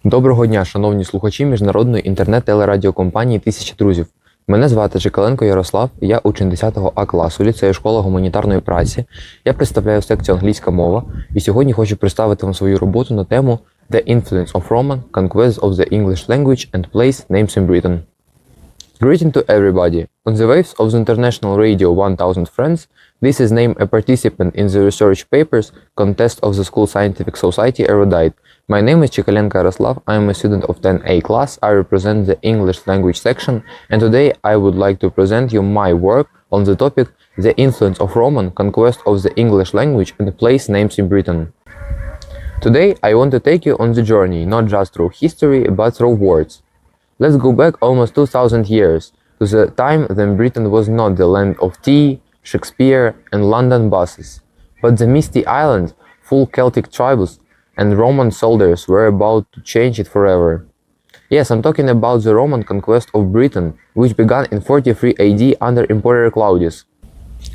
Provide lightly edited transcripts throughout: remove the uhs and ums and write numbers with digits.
Доброго дня, шановні слухачі міжнародної інтернет-телерадіокомпанії «1000 друзів». Мене звати Чикаленко Ярослав, я учень 10А класу ліцею школи гуманітарної праці. Я представляю секцію Англійська мова і сьогодні хочу представити вам свою роботу на тему The Influence of Roman, Conquest of the English Language and Place Names in Britain. Greeting to everybody. On the waves of the International Radio 1000 Friends, this is named a participant in the research papers contest of the School Scientific Society Erudite. My name is Чикаленко Ярослав, I am a student of 10A class, I represent the English language section, and today I would like to present you my work on the topic The Influence of Roman, Conquest of the English Language and Place Names in Britain. Today I want to take you on the journey, not just through history, but through words. Let's go back almost 2000 years, to the time when Britain was not the land of tea, Shakespeare and London buses, but the misty island, full Celtic tribes and Roman soldiers were about to change it forever. Yes, I'm talking about the Roman conquest of Britain, which began in 43 AD under Emperor Claudius.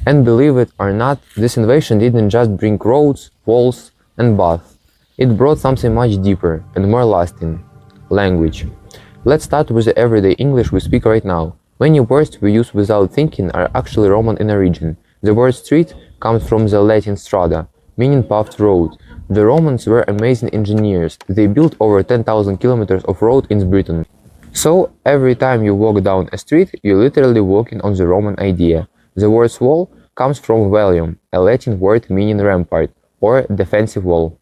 And believe it or not, this invasion didn't just bring roads, walls and baths. It brought something much deeper and more lasting: language. Let's start with the everyday English we speak right now. Many words we use without thinking are actually Roman in origin. The word street comes from the Latin strada, meaning paved road. The Romans were amazing engineers. They built over 10,000 kilometers of road in Britain. So, every time you walk down a street, you're literally walking on the Roman idea. The word wall comes from valium, a Latin word meaning rampart, or defensive wall.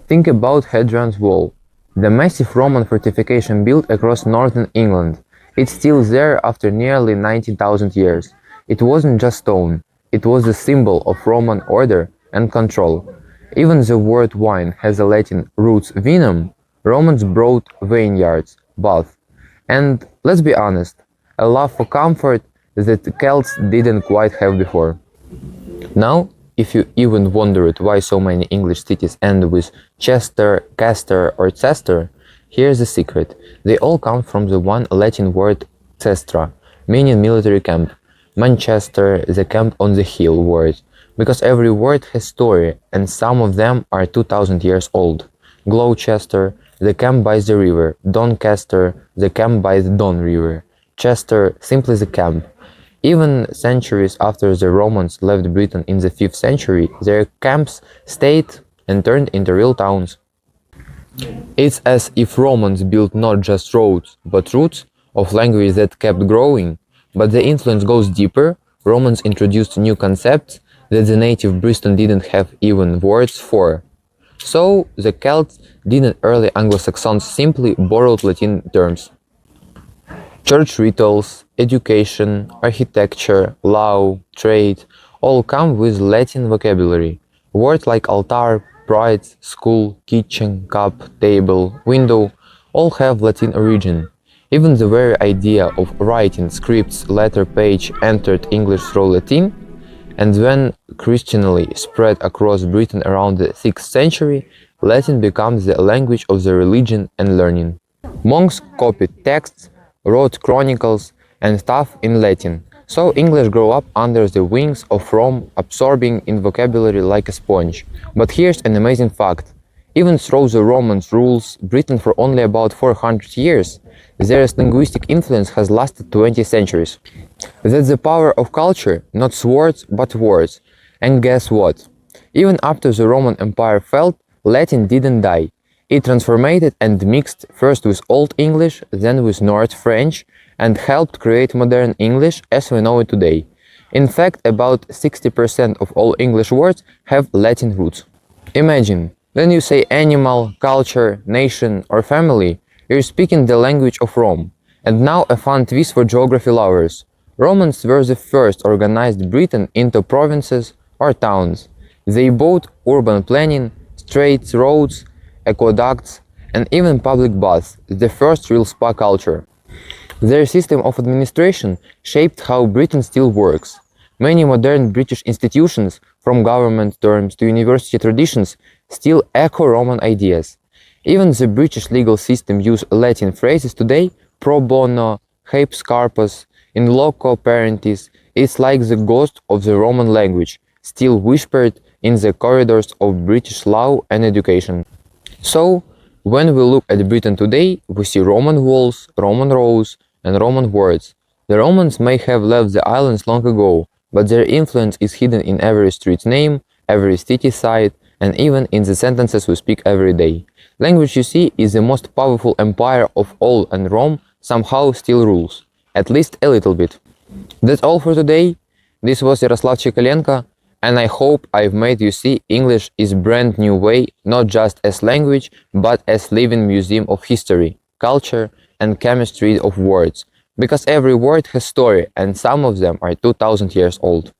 Think about Hadrian's Wall, the massive Roman fortification built across northern England. It's still there after nearly 19,000 years. It wasn't just stone, it was a symbol of Roman order and control. Even the word wine has a Latin roots vinum. Romans brought vineyards, bath, and let's be honest, a love for comfort that the Celts didn't quite have before. Now, if you even wondered why so many English cities end with Chester, Castor or Chester, here's the secret. They all come from the one Latin word cestra, meaning military camp. Manchester, the camp on the hill word, because every word has story and some of them are 2000 years old. Gloucester, the camp by the river. Doncaster, the camp by the Don River. Chester, simply the camp. Even centuries after the Romans left Britain in the 5th century, their camps stayed and turned into real towns. It's as if Romans built not just roads, but roots of language that kept growing. But the influence goes deeper. Romans introduced new concepts that the native Briton didn't have even words for. So the Celts didn't early Anglo-Saxons simply borrowed Latin terms. Church rituals, education, architecture, law, trade, all come with Latin vocabulary. Words like altar, bride, school, kitchen, cup, table, window, all have Latin origin. Even the very idea of writing scripts, letter page entered English through Latin, and when Christianity spread across Britain around the 6th century, Latin becomes the language of the religion and learning. Monks copied texts, wrote chronicles and stuff in Latin, so English grew up under the wings of Rome, absorbing in vocabulary like a sponge. But here's an amazing fact. Even through the Romans' rules Britain for only about 400 years, their linguistic influence has lasted 20 centuries. That's the power of culture, not swords, but words. And guess what? Even after the Roman Empire fell, Latin didn't die. It transformed and mixed first with Old English, then with North French, and helped create modern English as we know it today. In fact, about 60% of all English words have Latin roots. Imagine, when you say animal, culture, nation, or family, you're speaking the language of Rome. And now a fun twist for geography lovers. Romans were the first organized Britain into provinces or towns. They bought urban planning, streets, roads, aqueducts, and even public baths, the first real spa culture. Their system of administration shaped how Britain still works. Many modern British institutions, from government terms to university traditions, still echo Roman ideas. Even the British legal system uses Latin phrases today: pro bono, habeas corpus, in loco parentis. It's like the ghost of the Roman language, still whispered in the corridors of British law and education. So, When we look at Britain today, we see Roman walls, Roman roads, and Roman words. The Romans may have left the islands long ago, but their influence is hidden in every street name, every city site, and even in the sentences we speak every day. Language, you see, is the most powerful empire of all, and Rome somehow still rules, at least a little bit. That's all for today. This was Yaroslav Chikalenko, and I hope I've made you see English is brand new way, not just as language, but as living museum of history, culture, and chemistry of words. Because every word has story, and some of them are 2000 years old.